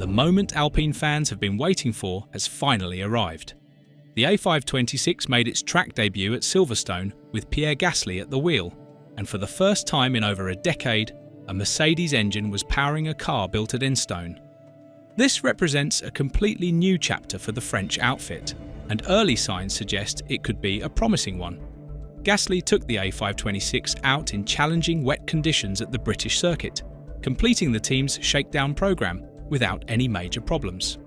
the moment Alpine fans have been waiting for has finally arrived. The A526 made its track debut at Silverstone with Pierre Gasly at the wheel, and for the first time in over a decade, a Mercedes engine was powering a car built at Enstone. This represents a completely new chapter for the French outfit, and early signs suggest it could be a promising one. Gasly took the A526 out in challenging wet conditions at the British circuit, completing the team's shakedown program without any major problems.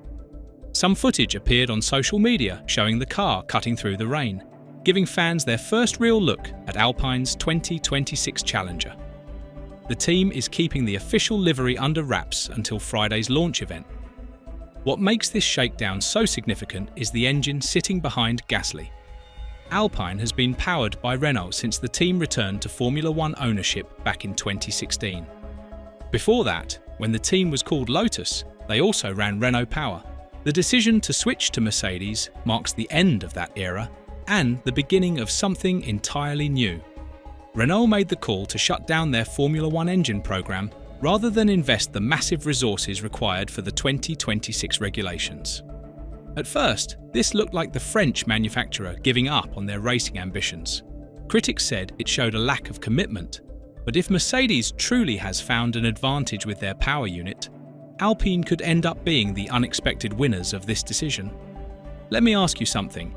Some footage appeared on social media showing the car cutting through the rain, giving fans their first real look at Alpine's 2026 Challenger. The team is keeping the official livery under wraps until Friday's launch event. What makes this shakedown so significant is the engine sitting behind Gasly. Alpine has been powered by Renault since the team returned to Formula One ownership back in 2016. Before that, when the team was called Lotus, they also ran Renault Power. The decision to switch to Mercedes marks the end of that era and the beginning of something entirely new. Renault made the call to shut down their Formula One engine program rather than invest the massive resources required for the 2026 regulations. At first, this looked like the French manufacturer giving up on their racing ambitions. Critics said it showed a lack of commitment, but if Mercedes truly has found an advantage with their power unit, Alpine could end up being the unexpected winners of this decision. Let me ask you something.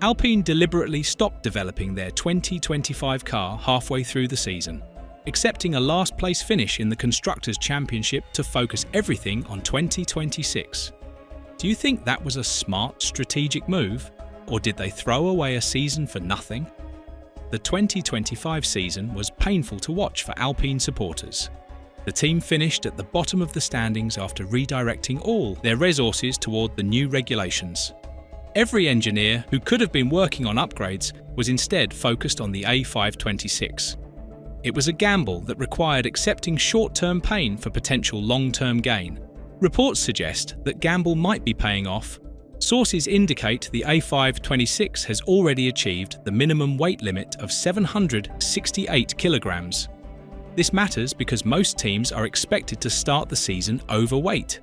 Alpine deliberately stopped developing their 2025 car halfway through the season, accepting a last-place finish in the Constructors' Championship to focus everything on 2026. Do you think that was a smart strategic move, or did they throw away a season for nothing? The 2025 season was painful to watch for Alpine supporters. The team finished at the bottom of the standings after redirecting all their resources toward the new regulations. Every engineer who could have been working on upgrades was instead focused on the A526. It was a gamble that required accepting short-term pain for potential long-term gain. Reports suggest that gamble might be paying off. Sources indicate the A526 has already achieved the minimum weight limit of 768 kilograms. This matters because most teams are expected to start the season overweight.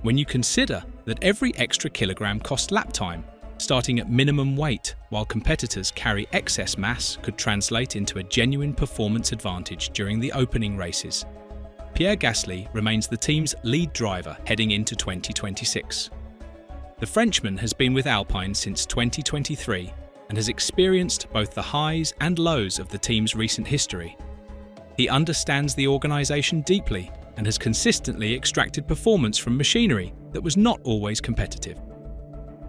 When you consider that every extra kilogram costs lap time, starting at minimum weight while competitors carry excess mass could translate into a genuine performance advantage during the opening races. Pierre Gasly remains the team's lead driver heading into 2026. The Frenchman has been with Alpine since 2023 and has experienced both the highs and lows of the team's recent history. He understands the organisation deeply and has consistently extracted performance from machinery that was not always competitive.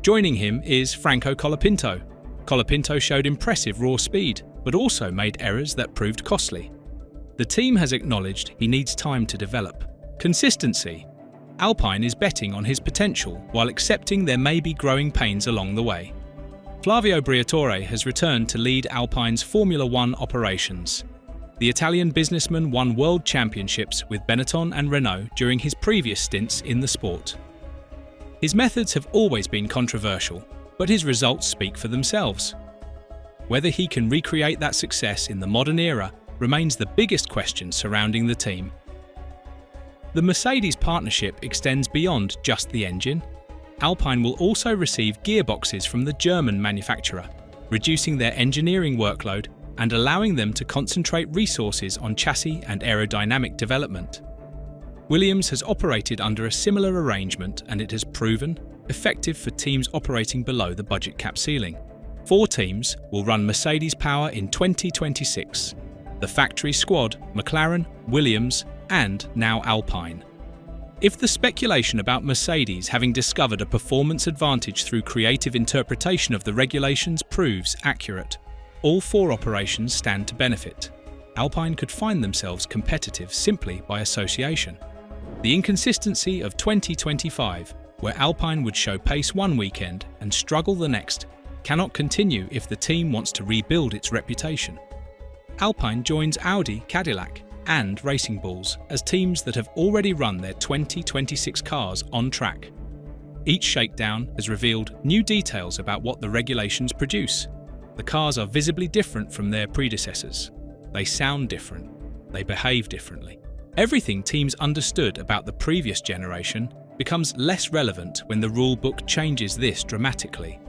Joining him is Franco Colapinto. Colapinto showed impressive raw speed, but also made errors that proved costly. The team has acknowledged he needs time to develop. Consistency. Alpine is betting on his potential while accepting there may be growing pains along the way. Flavio Briatore has returned to lead Alpine's Formula One operations. The Italian businessman won world championships with Benetton and Renault during his previous stints in the sport. His methods have always been controversial, but his results speak for themselves. Whether he can recreate that success in the modern era remains the biggest question surrounding the team. The Mercedes partnership extends beyond just the engine. Alpine will also receive gearboxes from the German manufacturer, reducing their engineering workload and allowing them to concentrate resources on chassis and aerodynamic development. Williams has operated under a similar arrangement and it has proven effective for teams operating below the budget cap ceiling. 4 teams will run Mercedes power in 2026. The factory squad, McLaren, Williams, and now Alpine. If the speculation about Mercedes having discovered a performance advantage through creative interpretation of the regulations proves accurate, all 4 operations stand to benefit. Alpine could find themselves competitive simply by association. The inconsistency of 2025, where Alpine would show pace one weekend and struggle the next, cannot continue if the team wants to rebuild its reputation. Alpine joins Audi, Cadillac, and Racing Bulls as teams that have already run their 2026 cars on track. Each shakedown has revealed new details about what the regulations produce. The cars are visibly different from their predecessors. They sound different. They behave differently. Everything teams understood about the previous generation becomes less relevant when the rulebook changes this dramatically.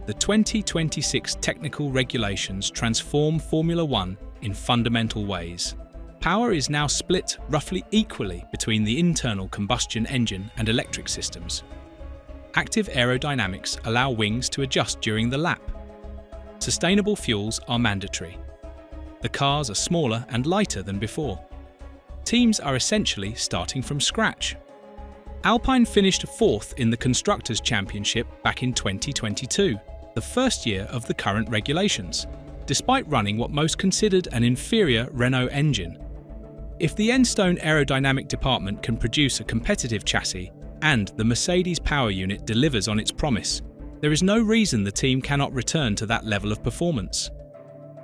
The 2026 technical regulations transform Formula One in fundamental ways. Power is now split roughly equally between the internal combustion engine and electric systems. Active aerodynamics allow wings to adjust during the lap. Sustainable fuels are mandatory. The cars are smaller and lighter than before. Teams are essentially starting from scratch. Alpine finished fourth in the Constructors' Championship back in 2022, the first year of the current regulations, despite running what most considered an inferior Renault engine. If the Enstone aerodynamic department can produce a competitive chassis and the Mercedes power unit delivers on its promise, there is no reason the team cannot return to that level of performance.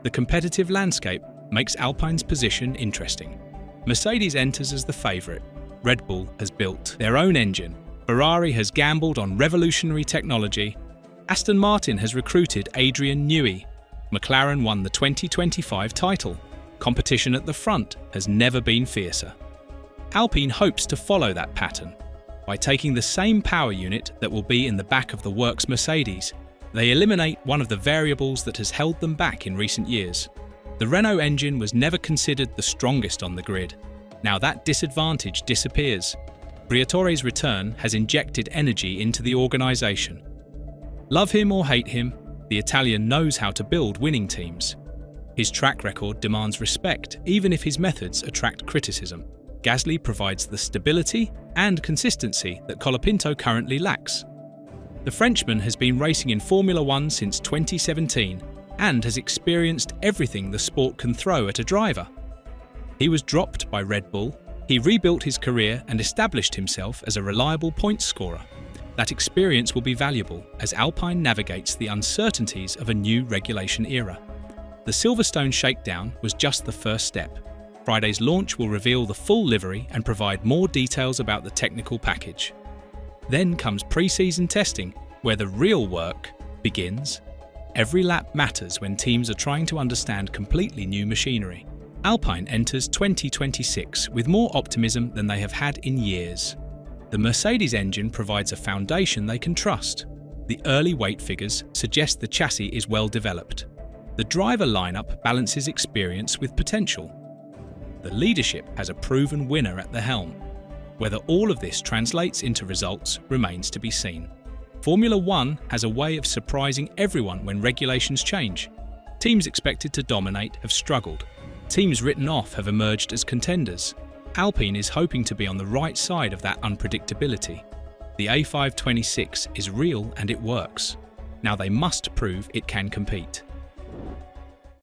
The competitive landscape makes Alpine's position interesting. Mercedes enters as the favourite. Red Bull has built their own engine. Ferrari has gambled on revolutionary technology. Aston Martin has recruited Adrian Newey. McLaren won the 2025 title. Competition at the front has never been fiercer. Alpine hopes to follow that pattern. By taking the same power unit that will be in the back of the works Mercedes, they eliminate one of the variables that has held them back in recent years. The Renault engine was never considered the strongest on the grid. Now that disadvantage disappears. Briatore's return has injected energy into the organisation. Love him or hate him, the Italian knows how to build winning teams. His track record demands respect, even if his methods attract criticism. Gasly provides the stability and consistency that Colapinto currently lacks. The Frenchman has been racing in Formula One since 2017 and has experienced everything the sport can throw at a driver. He was dropped by Red Bull, he rebuilt his career and established himself as a reliable point scorer. That experience will be valuable as Alpine navigates the uncertainties of a new regulation era. The Silverstone shakedown was just the first step. Friday's launch will reveal the full livery and provide more details about the technical package. Then comes pre-season testing, where the real work begins. Every lap matters when teams are trying to understand completely new machinery. Alpine enters 2026 with more optimism than they have had in years. The Mercedes engine provides a foundation they can trust. The early weight figures suggest the chassis is well developed. The driver lineup balances experience with potential. The leadership has a proven winner at the helm. Whether all of this translates into results remains to be seen. Formula One has a way of surprising everyone when regulations change. Teams expected to dominate have struggled. Teams written off have emerged as contenders. Alpine is hoping to be on the right side of that unpredictability. The A526 is real and it works. Now they must prove it can compete.